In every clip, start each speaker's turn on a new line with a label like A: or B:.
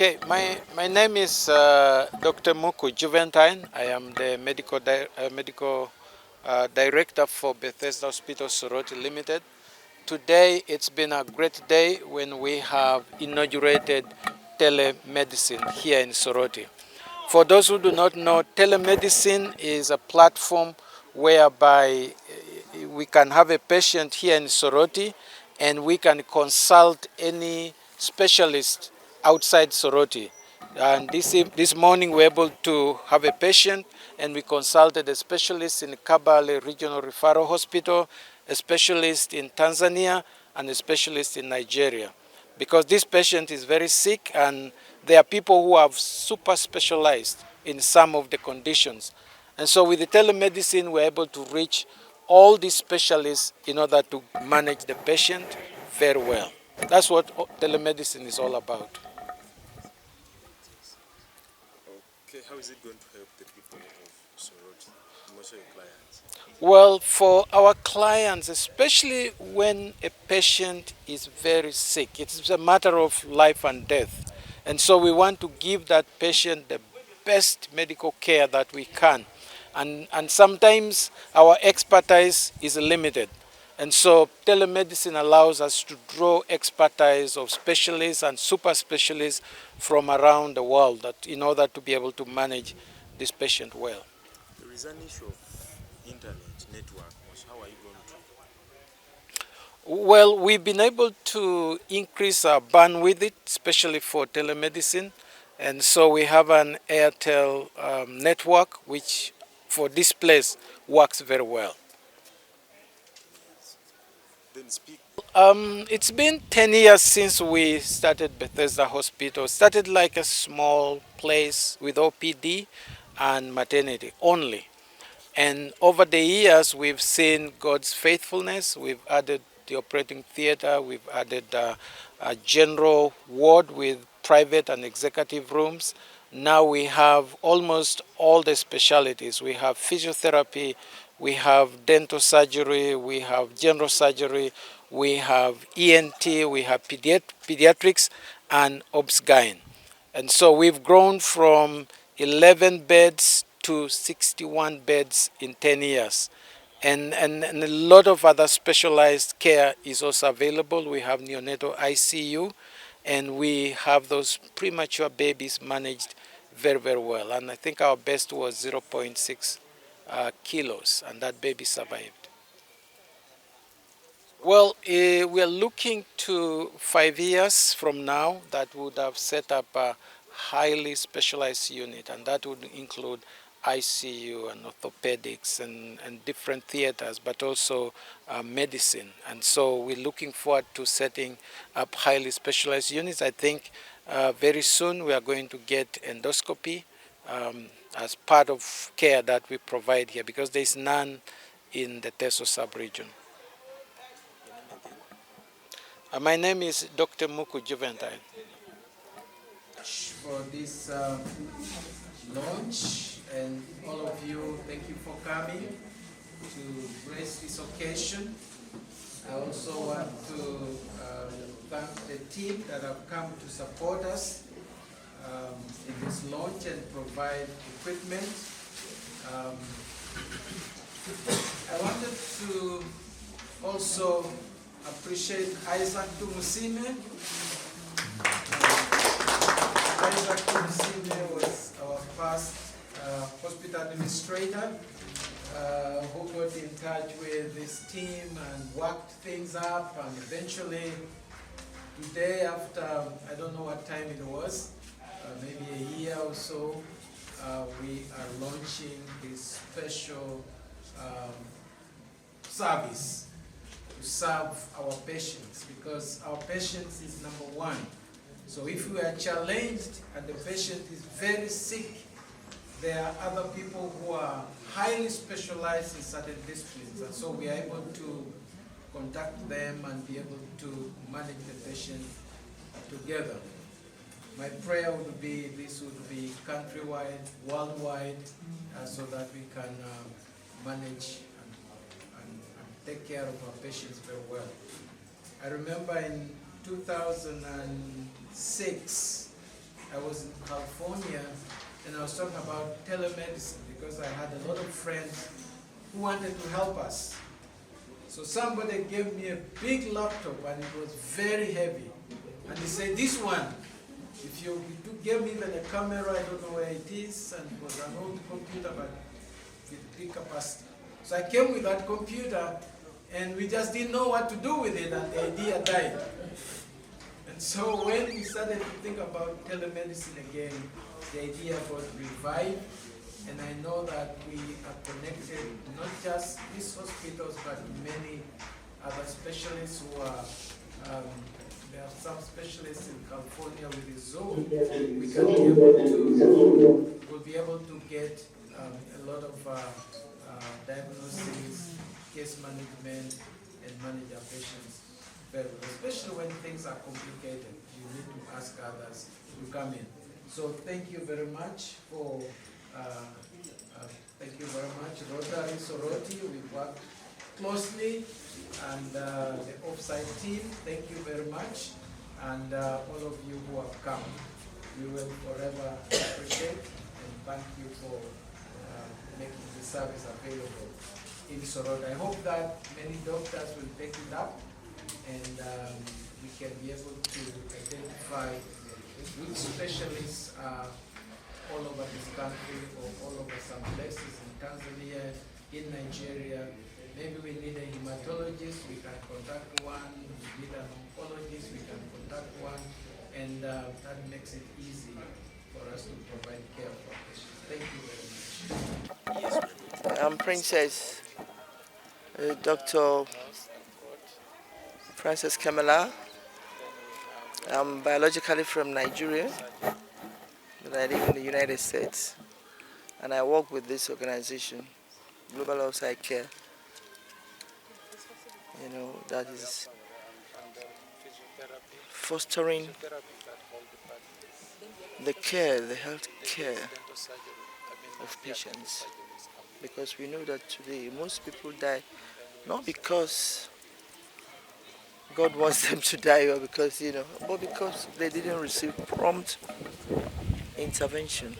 A: Okay, my name is Dr. Muku Juventine. I am the medical director for Bethesda Hospital Soroti Limited. Today it's been a great day when we have inaugurated telemedicine here in Soroti. For those who do not know, telemedicine is a platform whereby we can have a patient here in Soroti and we can consult any specialist outside Soroti. And this morning we were able to have a patient and we consulted a specialist in Kabale Regional Referral Hospital, a specialist in Tanzania, and a specialist in Nigeria. Because this patient is very sick and there are people who have super specialized in some of the conditions. And so with the telemedicine, we're able to reach all these specialists in order to manage the patient very well. That's what telemedicine is all about.
B: Okay, how is it going to help the people of Soroti, most of your clients?
A: Well, for our clients, especially when a patient is very sick, it's a matter of life and death. And so we want to give that patient the best medical care that we can. And sometimes our expertise is limited. And so telemedicine allows us to draw expertise of specialists and super specialists from around the world that in order to be able to manage this patient well.
B: There is an issue of internet network. How are you going to?
A: Well, we've been able to increase our bandwidth, especially for telemedicine. And so we have an Airtel network, which for this place works very well.
B: Then speak.
A: It's been 10 years since we started Bethesda Hospital. Started like a small place with OPD and maternity only. And over the years, we've seen God's faithfulness. We've added the operating theater. We've added a general ward with private and executive rooms. Now we have almost all the specialties. We have physiotherapy, we have dental surgery, we have general surgery, we have ENT, we have pediatrics, and obs-gyn. And so we've grown from 11 beds to 61 beds in 10 years. And a lot of other specialized care is also available. We have neonatal ICU, and we have those premature babies managed very, very well. And I think our best was 0.6 kilos, and that baby survived. Well, we are looking to 5 years from now that would have set up a highly specialized unit, and that would include ICU and orthopedics and different theaters, but also medicine. And so we're looking forward to setting up highly specialized units. I think very soon we are going to get endoscopy as part of care that we provide here, because there is none in the Teso sub-region. My name is Dr. Muku Juventine. For this launch, and all of you, thank you for coming to grace this occasion. I also want to thank the team that have come to support us in this launch and provide equipment. I wanted to also appreciate Isaac Tumusime. Isaac Tumusime was our first hospital administrator who got in touch with this team and worked things up, and eventually today, after I don't know what time it was, maybe a year or so, we are launching this special service to serve our patients, because our patients is number one. So if we are challenged and the patient is very sick, there are other people who are highly specialized in certain disciplines, and so we are able to contact them and be able to manage the patient together. My prayer would be this would be countrywide, worldwide, so that we can manage and take care of our patients very well. I remember in 2006, I was in California, and I was talking about telemedicine because I had a lot of friends who wanted to help us. So somebody gave me a big laptop and it was very heavy. And he said, this one, if you gave me even a camera, I don't know where it is, and it was an old computer, but with big capacity. So I came with that computer, and we just didn't know what to do with it, and the idea died. And so when we started to think about telemedicine again, the idea got revived, and I know that we are connected, not just these hospitals, but many other specialists who are, there are some specialists in California with the Zoom. We can be able to, we'll be able to get a lot of diagnosis, case management, and manage our patients very well, especially when things are complicated. You need to ask others to come in. So thank you very much for, thank you very much, Rotary Soroti. We've worked closely, and the offsite team, thank you very much, and all of you who have come. We will forever appreciate and thank you for making the service available in Soroti. I hope that many doctors will take it up, and we can be able to identify which specialists are all over this country or all over some places in Tanzania, in Nigeria. Maybe we need a hematologist, we can contact one. We need an oncologist, we can contact one. And that makes it easy for us to provide care for patients. Thank you very much.
C: I'm Princess Dr. Frances Kamala. I'm biologically from Nigeria, but I live in the United States, and I work with this organization, Global Offsite Care. That is fostering the care, the health care of patients, because we know that today most people die not because God wants them to die or because, but because they didn't receive prompt intervention.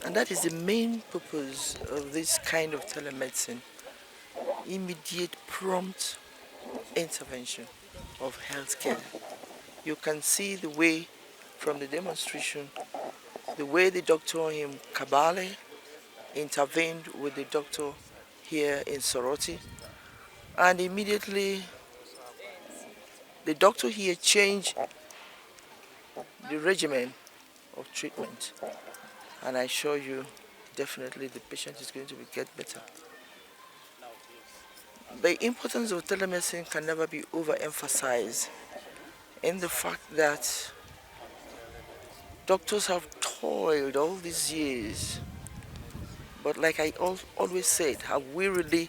C: And that is the main purpose of this kind of telemedicine: immediate prompt intervention of healthcare. You can see the way from the demonstration, the way the doctor in Kabale intervened with the doctor here in Soroti, and immediately the doctor here changed the regimen of treatment, and I assure you definitely the patient is going to get better. The importance of telemedicine can never be overemphasized in the fact that doctors have toiled all these years, but like I always said, have we really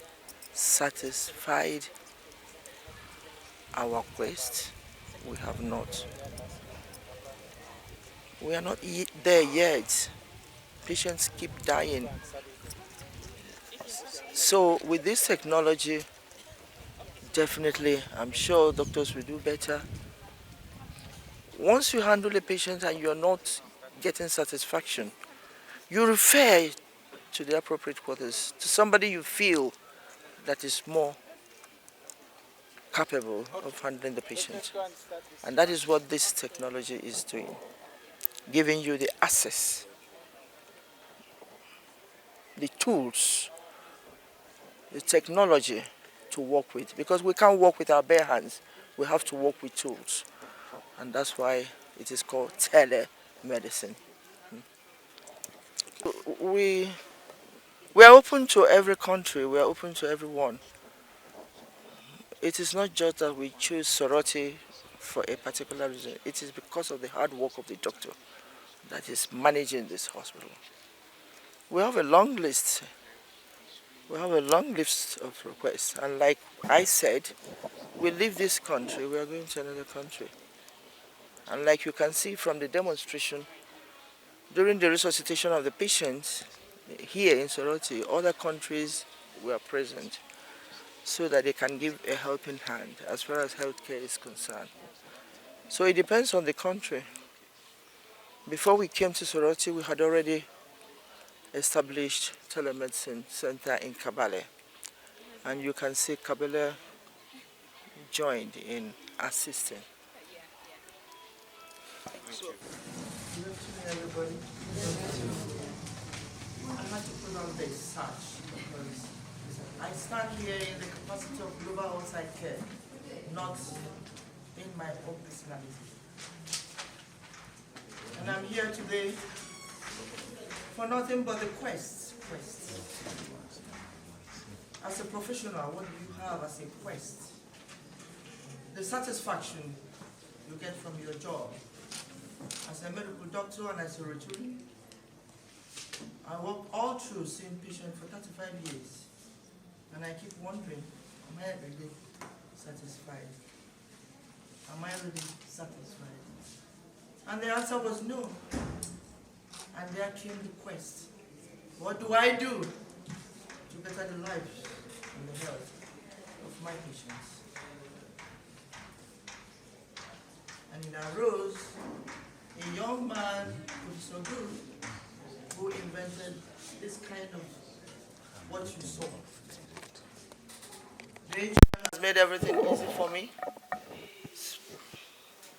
C: satisfied our quest? We have not. We are not there yet. Patients keep dying. So with this technology, definitely I'm sure doctors will do better. Once you handle a patient and you're not getting satisfaction, you refer to the appropriate quarters, to somebody you feel that is more capable of handling the patient. And that is what this technology is doing, giving you the access, the tools, the technology to work with. Because we can't work with our bare hands, we have to work with tools. And that's why it is called telemedicine. We are open to every country, we are open to everyone. It is not just that we choose Soroti for a particular reason. It is because of the hard work of the doctor that is managing this hospital. We have a long list. We have a long list of requests. And like I said, we leave this country, we are going to another country. And like you can see from the demonstration, during the resuscitation of the patients here in Soroti, other countries were present so that they can give a helping hand as far as healthcare is concerned. So it depends on the country. Before we came to Soroti, we had already established telemedicine center in Kabale. And you can see Kabale joined in assisting. So, good afternoon, everybody. I had to put on this sash because I stand here in the capacity of global outside care, not in my own personality. And I'm here today for nothing but the quest. As a professional, what do you have as a quest? The satisfaction you get from your job. As a medical doctor and as a Soroti, I work all through seeing patients for 35 years. And I keep wondering, am I really satisfied? Am I really satisfied? And the answer was no. And there came the quest. What do I do to better the lives and the health of my patients? And in arose a young man who is so good, who invented this kind of what you saw. The engineer has made everything easy for me,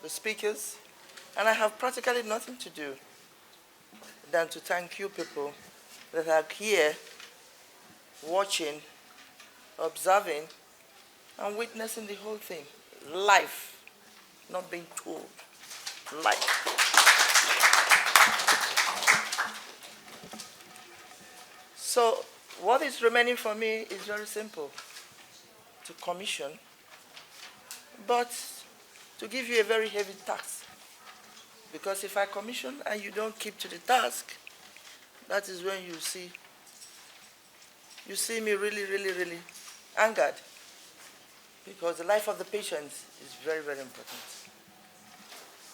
C: the speakers, and I have practically nothing to do than to thank you people that are here watching, observing, and witnessing the whole thing. Life, not being told. Life. So what is remaining for me is very simple. To commission, but to give you a very heavy task. Because if I commission and you don't keep to the task, that is when you see me really angered. Because the life of the patient is very important.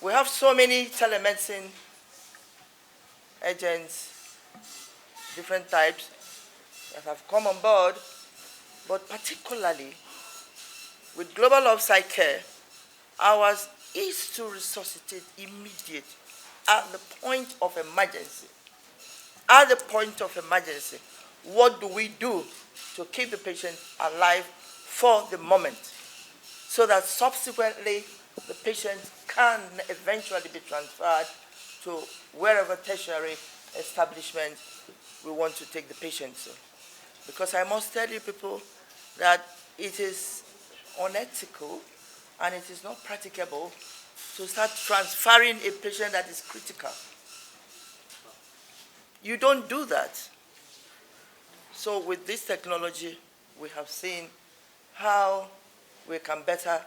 C: We have so many telemedicine agents, different types, that have come on board, but particularly with global offsite care, ours is to resuscitate immediate at the point of emergency. At the point of emergency, what do we do to keep the patient alive for the moment so that subsequently the patient can eventually be transferred to wherever tertiary establishment we want to take the patient to. Because I must tell you people that it is unethical and it is not practicable to start transferring a patient that is critical. You don't do that. So with this technology, we have seen how we can better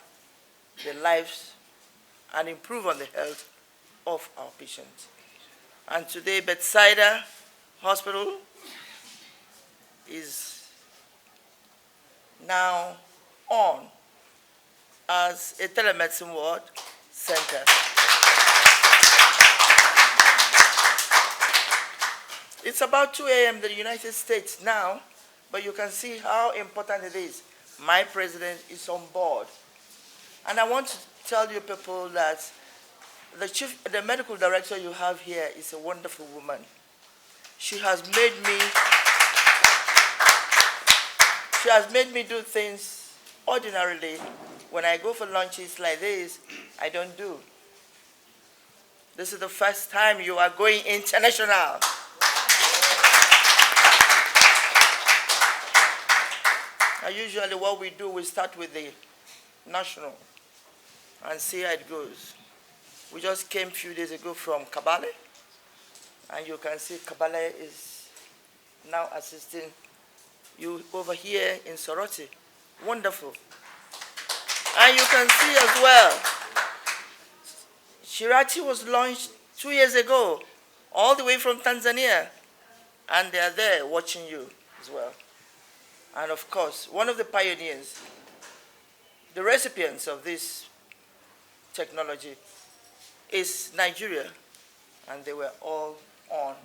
C: the lives and improve on the health of our patients. And today, Bethesda Hospital is now on as a telemedicine ward center. It's about 2 a.m. in the United States now, but you can see how important it is. My president is on board. And I want to tell you people that the medical director you have here is a wonderful woman. She has made me do things ordinarily. When I go for lunches like this, I don't do. This is the first time you are going international. And usually what we do, we start with the national and see how it goes. We just came a few days ago from Kabale, and you can see Kabale is now assisting you over here in Soroti. Wonderful. And you can see as well, Soroti was launched 2 years ago, all the way from Tanzania, and they are there watching you as well. And of course, one of the pioneers, the recipients of this technology is Nigeria, and they were all on.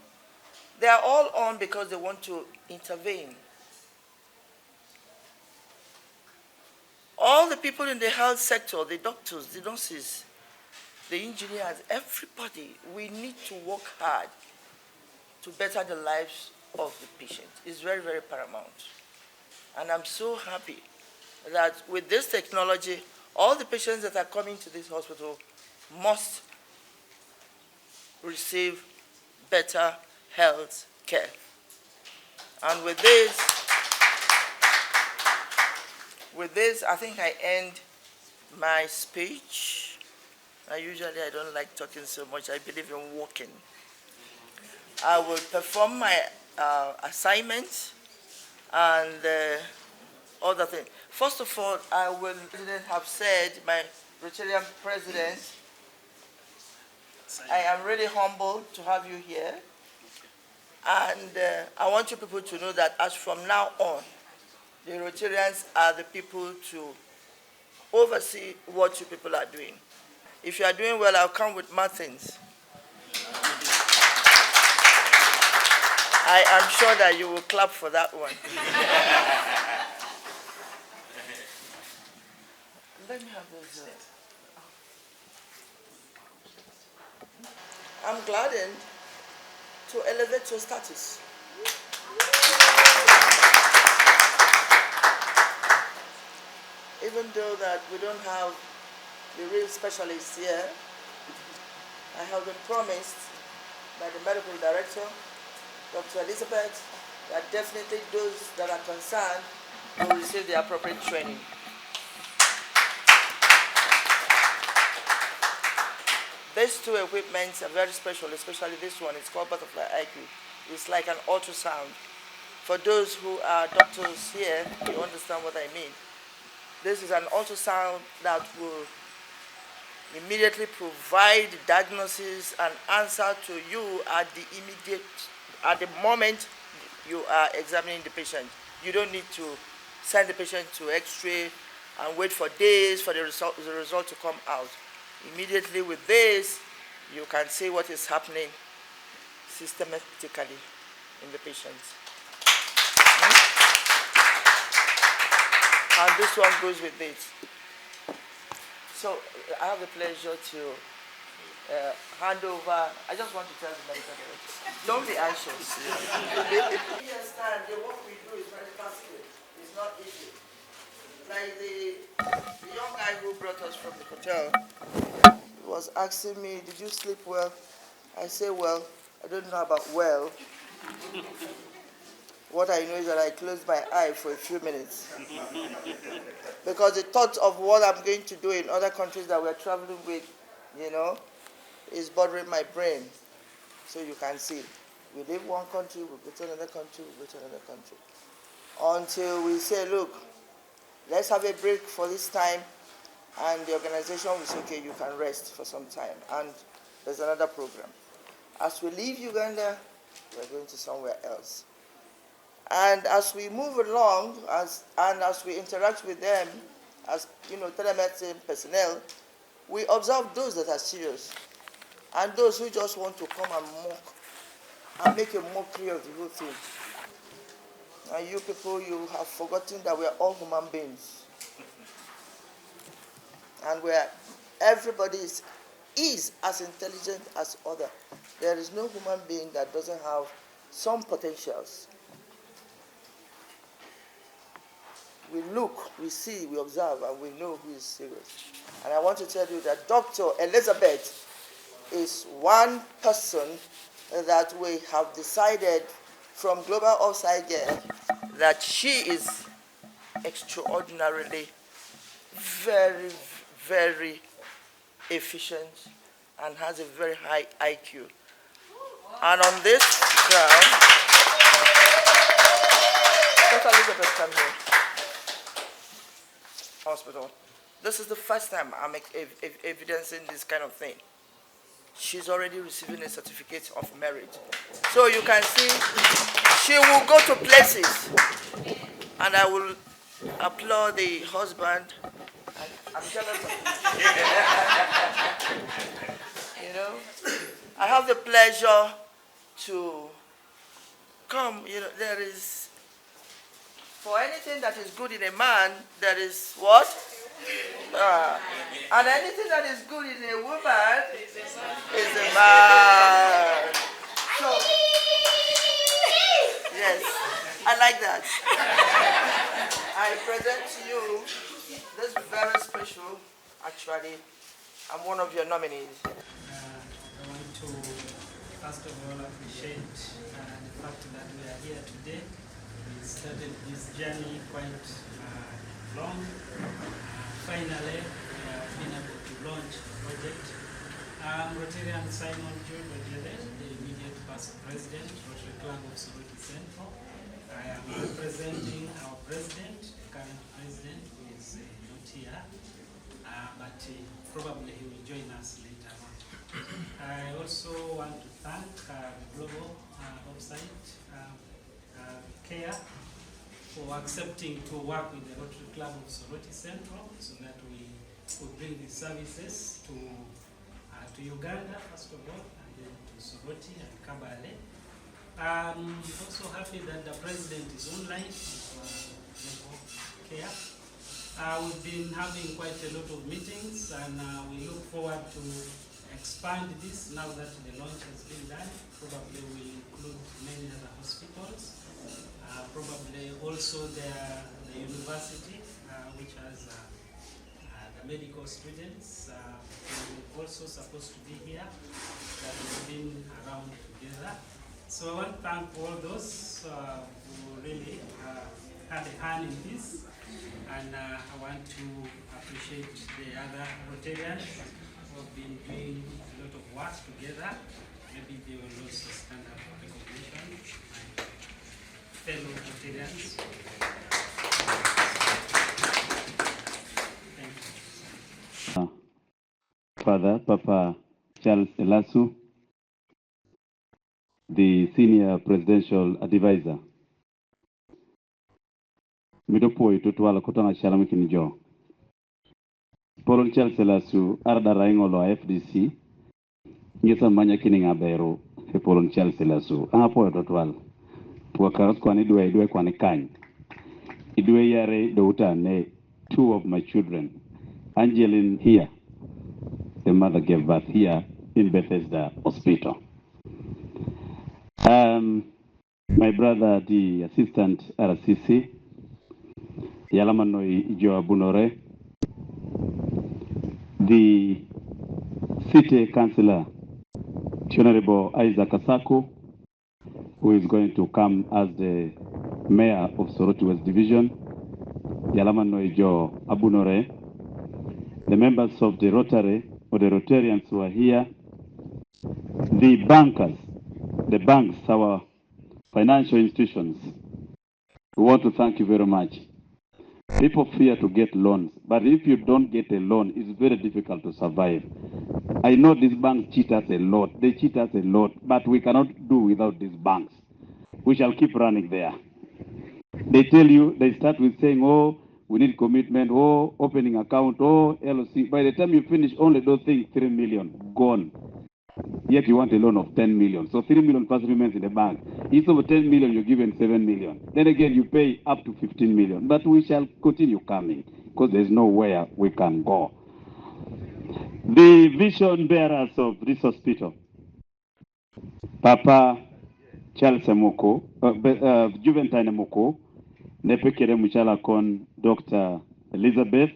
C: They are all on because they want to intervene. All the people in the health sector, the doctors, the nurses, the engineers, everybody, we need to work hard to better the lives of the patient. It's very, very paramount. And I'm so happy that with this technology, all the patients that are coming to this hospital must receive better health care. And with this, I think I end my speech. I don't like talking so much. I believe in walking. I will perform my assignments and other things. First of all, I will have said, my Rotarian president, I am really humbled to have you here. And I want you people to know that as from now on, the Rotarians are the people to oversee what you people are doing. If you are doing well, I'll come with Martins. I am sure that you will clap for that one. Let me have this. I'm gladdened to elevate your status. Even though that we don't have the real specialists here, I have been promised by the medical director, Dr. Elizabeth, that definitely those that are concerned will receive the appropriate training. These two equipments are very special, especially this one. It's called Butterfly IQ. It's like an ultrasound. For those who are doctors here, you understand what I mean. This is an ultrasound that will immediately provide diagnosis and answer to you at the moment you are examining the patient. You don't need to send the patient to X-ray and wait for days for the result to come out. Immediately with this, you can see what is happening systematically in the patient. And this one goes with it. So I have the pleasure to hand over. I just want to tell the medical director, don't be anxious. You understand, the work we do is very tasky. It's not easy. Like the young guy who brought us from the hotel was asking me, did you sleep well? I say, well, I don't know about well. What I know is that I closed my eye for a few minutes. Because the thought of what I'm going to do in other countries that we're traveling with, is bothering my brain. So you can see, we leave one country, we go to another country, we go to another country. Until we say, look, let's have a break for this time, and the organization will say, okay, you can rest for some time. And there's another program. As we leave Uganda, we're going to somewhere else. And as we move along, as we interact with them, as telemedicine personnel, we observe those that are serious, and those who just want to come and mock, and make a mockery of the whole thing. And you people, you have forgotten that we are all human beings. And everybody is as intelligent as other. There is no human being that doesn't have some potentials. We look, we see, we observe, and we know who is serious. And I want to tell you that Dr. Elizabeth is one person that we have decided from Global Offside Girl that she is extraordinarily, very, very efficient and has a very high IQ. And on this ground, Dr. Elizabeth, come here. Hospital. This is the first time I'm evidencing this kind of thing. She's already receiving a certificate of merit. So you can see she will go to places, and I will applaud the husband. I'm jealous of I have the pleasure to come. There is, for anything that is good in a man, there is what? And anything that is good in a woman, Ah, so, yes, I like that. I present to you this very special, actually, I'm one of your nominees.
D: I want to first of all appreciate the fact that we are here today. We started this journey quite long. Finally, we have been able to launch the project. Rotarian Simon Jude Ojede, the immediate past president, Rotary Club of Soroti Central. I am representing our president, the current president, who is not here, but probably he will join us later on. I also want to thank the Global Offsite Care for accepting to work with the Rotary Club of Soroti Central so that we could bring these services to Uganda, first of all, and then to Soroti and Kabale. I'm also happy that the president is online of Global Care. We've been having quite a lot of meetings, and we look forward to expand this now that the launch has been done. Probably will include many other hospitals. Probably also the university, which has the medical students, who are also supposed to be here, that have been around together. So I want to thank all those who really had a hand in this, and I want to appreciate the other Rotarians who have been doing a lot of work together. Maybe they will also stand up for recognition, my fellow Rotarians. Thank you.
E: Father Papa Charles Elasu, the Senior Presidential Advisor. Midopo itutwala kutana shalamu kinijo. Paul Charles Elasu arda raingolo FDC. Ngesa manya kininga bero he Paul Charles Elasu. Apo itutwala. Pwakaras kwani idwe kwani kany. Idwe yare daughter ne two of my children. Angeline here. The mother gave birth here in Bethesda Hospital. My brother, the assistant RCC, Yalamanoi Joa Bunore, the city councillor, Honorable Isaac Asako, who is going to come as the mayor of Soroti West Division, Yalamanoi Joa Abunore, the members of the Rotary, or the Rotarians who are here, the bankers, the banks, our financial institutions. We want to thank you very much. People fear to get loans, but if you don't get a loan, it's very difficult to survive. I know these banks cheat us a lot. They cheat us a lot, but we cannot do without these banks. We shall keep running there. They tell you, they start with saying, oh, we need commitment, oh, opening account, oh, LOC. By the time you finish only those things, 3 million, gone. Yet you want a loan of 10 million. So 3 million first remains in the bank. Instead of 10 million, you're given 7 million. Then again, you pay up to 15 million. But we shall continue coming because there's nowhere we can go. The vision bearers of this hospital, Papa Charles Moko, Juventine Moko, Nepekere Muchala Kon, Dr. Elizabeth,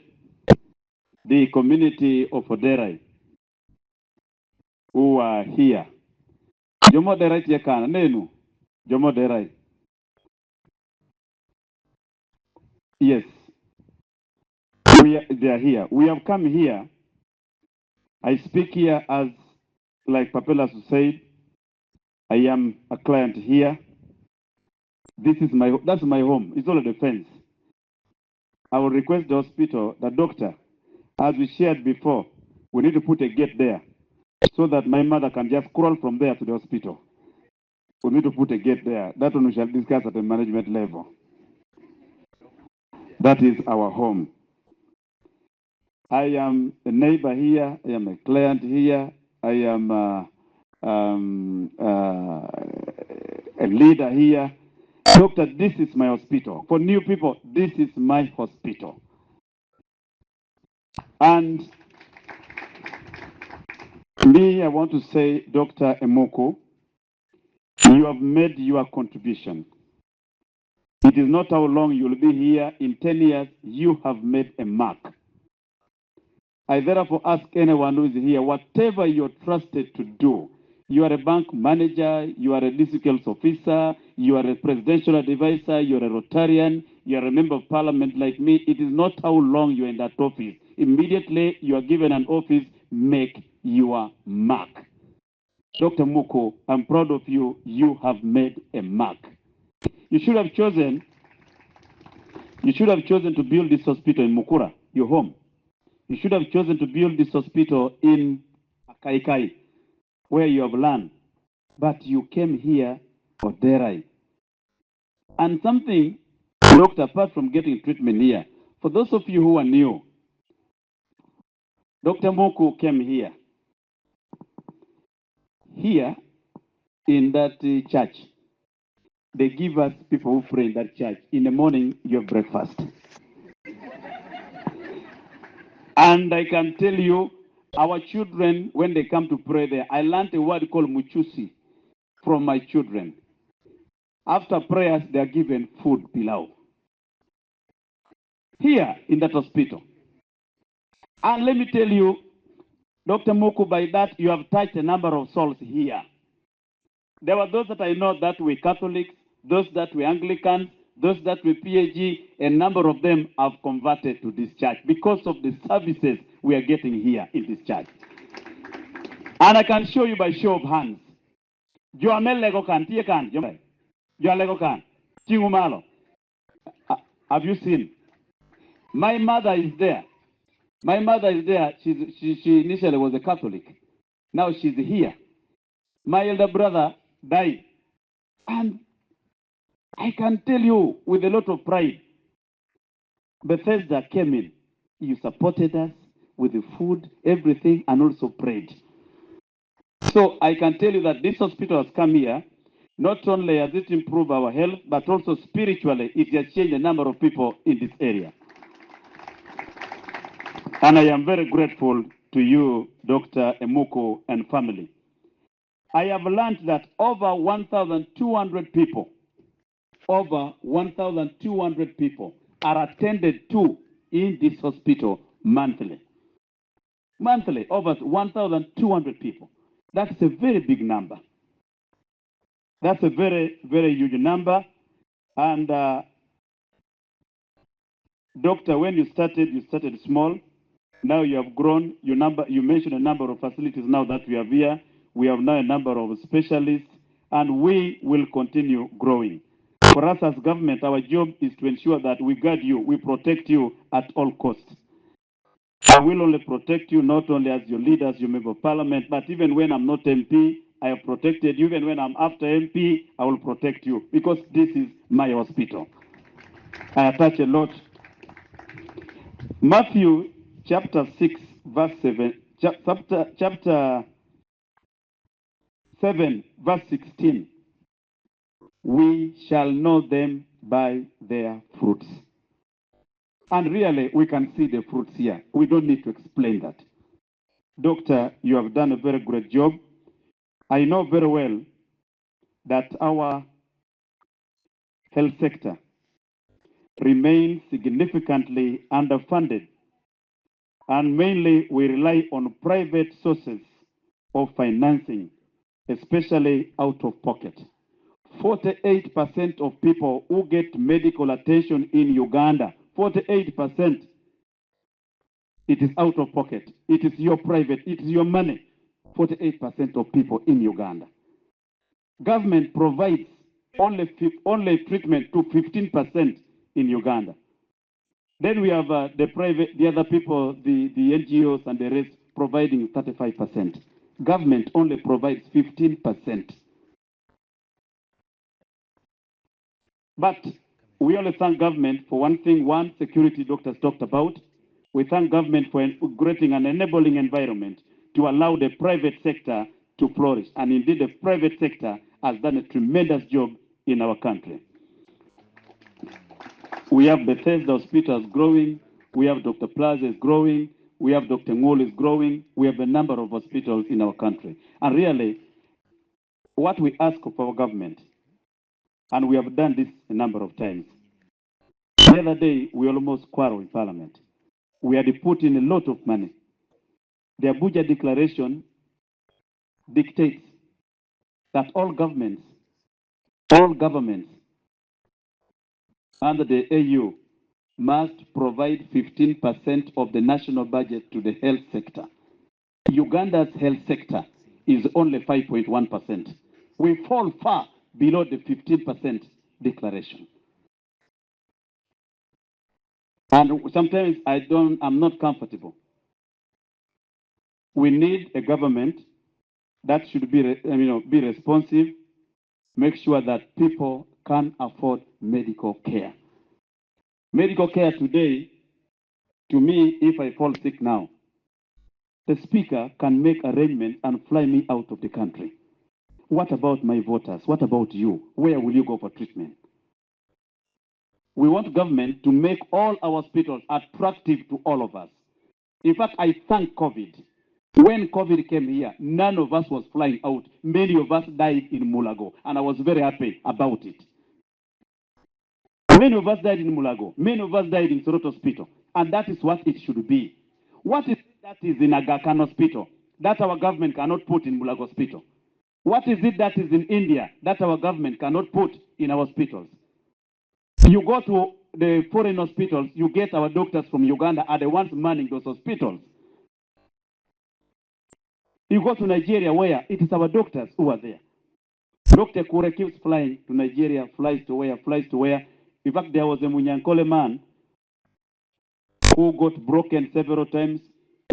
E: the community of Oderai, who are here. Jomo Derai Yakana, Nenu, Jomo Derai. Yes, they are here. We have come here. I speak here as, like Papelas said, I am a client here. That's my home. It's all a defense. I will request the hospital, the doctor, as we shared before, we need to put a gate there so that my mother can just crawl from there to the hospital. We need to put a gate there. That one we shall discuss at the management level. That is our home. I am a neighbor here. I am a client here. I am a leader here. Doctor, this is my hospital. For new people, this is my hospital. And Me, I want to say, Dr. Emoko, you have made your contribution. It is not how long you'll be here. In 10 years, you have made a mark. I therefore ask anyone who is here, whatever you're trusted to do, you are a bank manager, you are a district health officer, you are a presidential advisor, you are a Rotarian, you are a member of parliament like me. It is not how long you're in that office. Immediately you are given an office, make your mark. Dr. Muko, I'm proud of you. You have made a mark. You should have chosen to build this hospital in Mukura, your home. You should have chosen to build this hospital in Kaikai, where you have land. But you came here for Derai. And something, doctor, apart from getting treatment here, for those of you who are new, Dr. Moku came here. Here, in that church, they give us people who pray in that church. In the morning, you have breakfast. And I can tell you, our children, when they come to pray there, I learned a word called muchusi from my children. After prayers, they are given food below. Here in that hospital. And let me tell you, Dr. Moku, by that you have touched a number of souls here. There were those that I know that were Catholics, those that were Anglicans, those that were PAG. A number of them have converted to this church because of the services we are getting here in this church. And I can show you by show of hands. Have you seen? My mother is there. My mother is there. She initially was a Catholic. Now she's here. My elder brother died. And I can tell you with a lot of pride, Bethesda came in. You supported us with the food, everything, and also prayed. So I can tell you that this hospital has come here. Not only has it improved our health, but also spiritually, it has changed a number of people in this area. And I am very grateful to you, Dr. Emuko and family. I have learned that over 1,200 people, are attended to in this hospital monthly. Monthly, over 1,200 people. That's a very big number. That's a very, very huge number. And doctor, when you started small. Now you have grown. You mentioned a number of facilities now that we have here. We have now a number of specialists, and we will continue growing. For us as government, our job is to ensure that we guard you, we protect you at all costs. I will only protect you not only as your leader, as your member of parliament, but even when I'm not MP, I have protected you. Even when I'm after MP, I will protect you because this is my hospital. I attach a lot. Matthew chapter 6, verse 7, chapter 7, verse 16. We shall know them by their fruits. And really, we can see the fruits here. We don't need to explain that. Doctor, you have done a very great job. I know very well that our health sector remains significantly underfunded. And mainly, we rely on private sources of financing, especially out of pocket. 48% of people who get medical attention in Uganda, 48%, it is out of pocket. It is your private, it is your money. 48% of people in Uganda. Government provides only treatment to 15% in Uganda. Then we have the other people, the NGOs and the rest providing 35%. Government only provides 15%. But we only thank government for one thing, security doctors talked about. We thank government for creating an enabling environment to allow the private sector to flourish. And indeed, the private sector has done a tremendous job in our country. We have Bethesda hospitals growing. We have Dr. Plaza is growing. We have Dr. Ngul is growing. We have a number of hospitals in our country. And really, what we ask of our government, and we have done this a number of times. The other day, we almost quarreled in Parliament. We had put in a lot of money. The Abuja Declaration dictates that all governments under the AU must provide 15% of the national budget to the health sector. Uganda's health sector is only 5.1%. We fall far below the 15% declaration. And sometimes I'm not comfortable. We need a government that should be responsive, make sure that people can afford medical care. Medical care today, to me, if I fall sick now, the speaker can make arrangements and fly me out of the country. What about my voters? What about you? Where will you go for treatment? We want government to make all our hospitals attractive to all of us. In fact, I thank COVID. When COVID came here, none of us was flying out. Many of us died in Mulago, and I was very happy about it. Many of us died in Mulago. Many of us died in Soroti Hospital, and that is what it should be. What is it that is in Aga Khan Hospital that our government cannot put in Mulago Hospital? What is it that is in India that our government cannot put in our hospitals? You go to the foreign hospitals, you get our doctors from Uganda are the ones manning those hospitals. You go to Nigeria where it is our doctors who are there. Dr. Kure keeps flying to Nigeria, flies to where. In fact, there was a Munyankole man who got broken several times.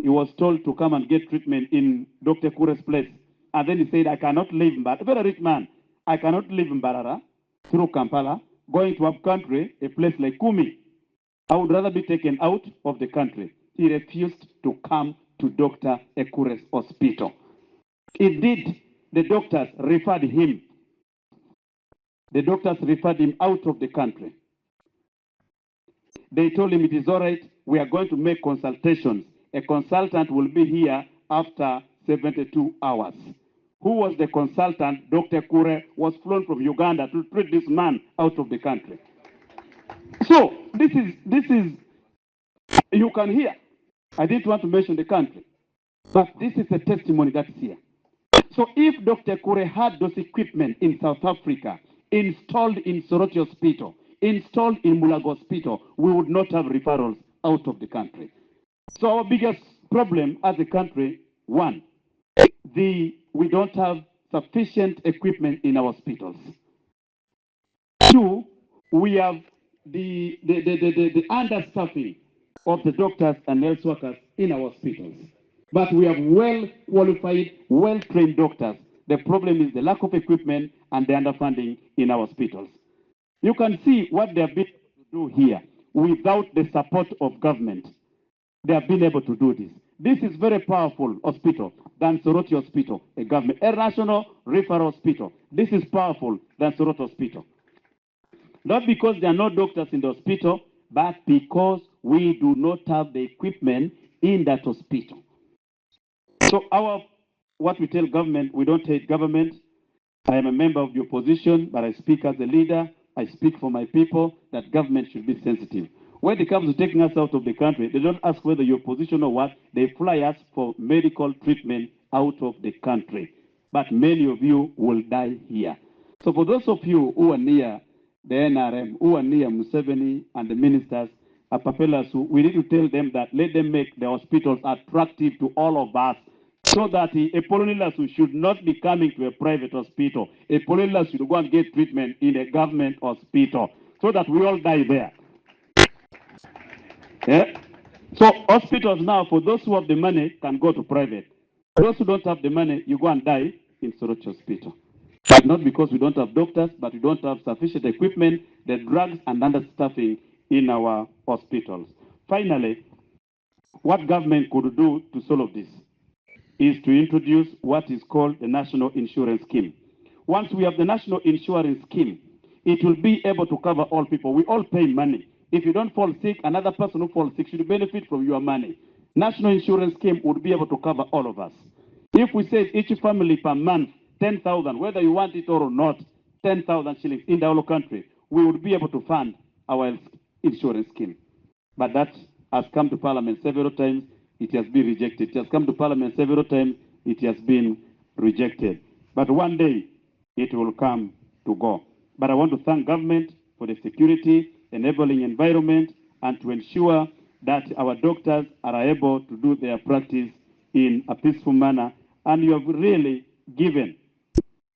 E: He was told to come and get treatment in Dr. Kure's place. And then he said, I cannot live in Mbarara. A very rich man. I cannot live in Mbarara through Kampala, going to a country, a place like Kumi. I would rather be taken out of the country. He refused to come to Dr. Ekure's hospital. Indeed, the doctors referred him. The doctors referred him out of the country. They told him it is all right, we are going to make consultations. A consultant will be here after 72 hours. Who was the consultant? Dr. Kure was flown from Uganda to treat this man out of the country. So this is you can hear. I didn't want to mention the country, but this is a testimony that's here. So if Dr. Kure had those equipment in South Africa, installed in Soroti Hospital, installed in Mulago Hospital, we would not have referrals out of the country. So our biggest problem as a country, one, we don't have sufficient equipment in our hospitals. Two, we have the understaffing of the doctors and health workers in our hospitals. But we have well-qualified, well-trained doctors. The problem is the lack of equipment and the underfunding in our hospitals. You can see what they have been able to do here without the support of government. They have been able to do this. This is very powerful hospital than Soroti Hospital, a government, a national referral hospital. This is powerful than Soroti Hospital. Not because there are no doctors in the hospital, but because we do not have the equipment in that hospital. So what we tell government, we don't hate government. I am a member of the opposition, but I speak as a leader. I speak for my people that government should be sensitive. When it comes to taking us out of the country, they don't ask whether you're opposition or what. They fly us for medical treatment out of the country. But many of you will die here. So for those of you who are near the NRM, who are near Museveni and the ministers, Apapelasu, we need to tell them that let them make the hospitals attractive to all of us, so that a Polonilasu should not be coming to a private hospital. A Polonilasu should go and get treatment in a government hospital, so that we all die there. Yeah? So hospitals now, for those who have the money, can go to private. Those who don't have the money, you go and die in Soroti Hospital. But not because we don't have doctors, but we don't have sufficient equipment, the drugs and understaffing in our hospitals. Finally, what government could do to solve this is to introduce what is called the National Insurance Scheme. Once we have the National Insurance Scheme, it will be able to cover all people. We all pay money. If you don't fall sick, another person who falls sick should benefit from your money. National insurance scheme would be able to cover all of us. If we said each family per month, 10,000, whether you want it or not, 10,000 shillings in the whole country, we would be able to fund our health insurance scheme. But that has come to Parliament several times. It has been rejected. It has come to Parliament several times. It has been rejected. But one day, it will come to go. But I want to thank government for the security, enabling environment, and to ensure that our doctors are able to do their practice in a peaceful manner. And you have really given,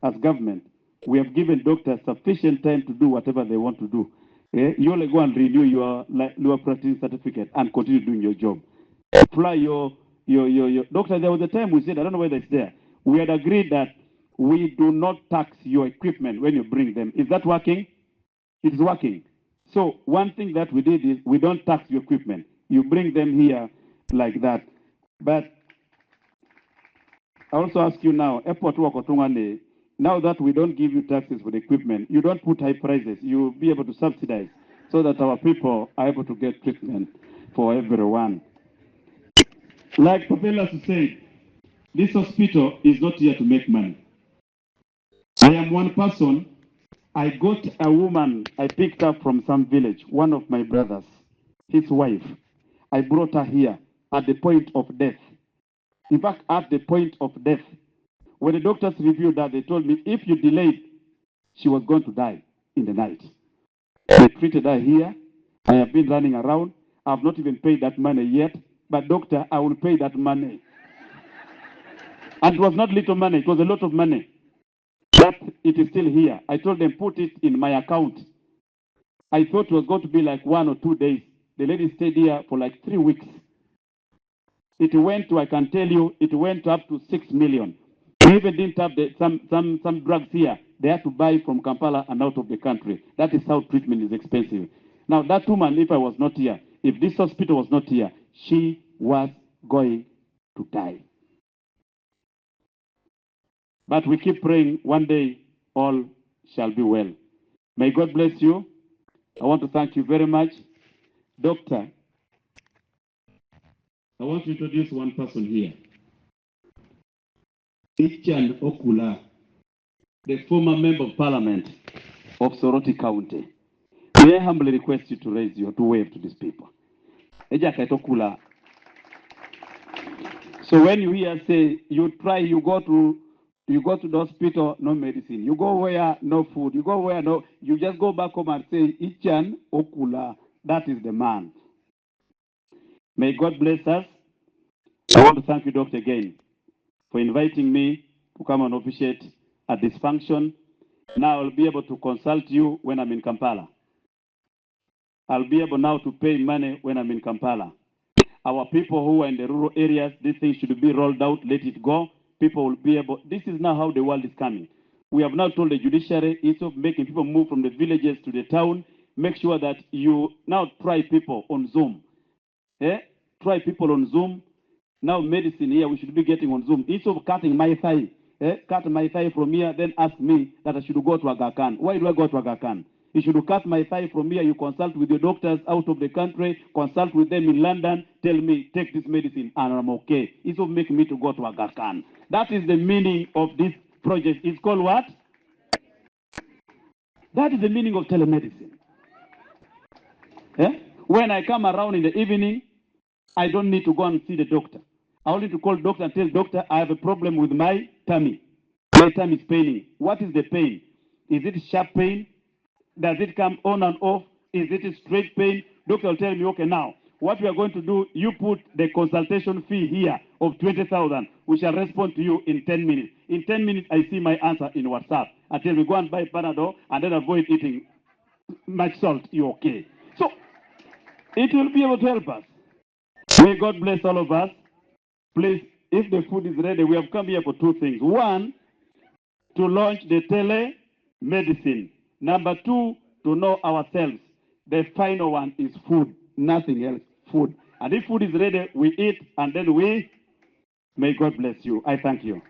E: as government, we have given doctors sufficient time to do whatever they want to do. You only go and renew your practice certificate and continue doing your job. Apply your doctor. There was a time we said, I don't know whether it's there, we had agreed that we do not tax your equipment when you bring them. Is that working? It's working. So one thing that we did is we don't tax your equipment. You bring them here like that. But I also ask you now, now that we don't give you taxes for the equipment, you don't put high prices. You'll be able to subsidize so that our people are able to get treatment for everyone. Like Papelas said, this hospital is not here to make money. I am one person. I got a woman I picked up from some village, one of my brothers, his wife. I brought her here at the point of death. In fact, at the point of death. When the doctors reviewed that, they told me if you delayed, she was going to die in the night. They treated her here. I have been running around. I have not even paid that money yet. But doctor, I will pay that money. And it was not little money. It was a lot of money. But it is still here. I told them, put it in my account. I thought it was going to be like 1 or 2 days. The lady stayed here for like 3 weeks. It went to, I can tell you, it went up to 6 million. We even didn't have some drugs here. They had to buy from Kampala and out of the country. That is how treatment is expensive. Now, that woman, if I was not here, if this hospital was not here, she was going to die. But we keep praying, one day all shall be well. May God bless you. I want to thank you very much. Doctor, I want to introduce one person here. Ichan Okula, the former member of parliament of Soroti County. May I humbly request you to raise your, to wave to these people. Ejaka Okula. So when you hear say, you try, you go to the hospital, no medicine. You go where no food. You go where no, you just go back home and say, Ichan Okula, that is the man. May God bless us. I want to thank you, Doctor, again, for inviting me to come and officiate at this function. Now I'll be able to consult you when I'm in Kampala. I'll be able now to pay money when I'm in Kampala. Our people who are in the rural areas, this thing should be rolled out, let it go. People will be able, this is now how the world is coming. We have now told the judiciary, instead of making people move from the villages to the town, make sure that you now try people on Zoom. Try people on Zoom. Now medicine here, we should be getting on Zoom. Instead of cutting my thigh, cut my thigh from here, then ask me that I should go to Aga Khan. Why do I go to Aga Khan? You should cut my thigh from here, you consult with your doctors out of the country, consult with them in London, tell me, take this medicine, and I'm okay. Instead of making me to go to Aga Khan. That is the meaning of this project. It's called what? That is the meaning of telemedicine. When I come around in the evening, I don't need to go and see the doctor. I only need to call doctor and tell doctor I have a problem with my tummy. My tummy is paining. What is the pain? Is it sharp pain? Does it come on and off? Is it a straight pain? Doctor will tell me, okay, now, what we are going to do, you put the consultation fee here of 20,000. We shall respond to you in 10 minutes. In 10 minutes, I see my answer in WhatsApp. I tell me, go and buy Panadol and then avoid eating much salt. You're okay. So, it will be able to help us. May God bless all of us. Please, if the food is ready, we have come here for 2 things. 1, to launch the telemedicine. Number 2, to know ourselves. The final one is food, nothing else, food. And if food is ready, we eat, and then we, may God bless you. I thank you.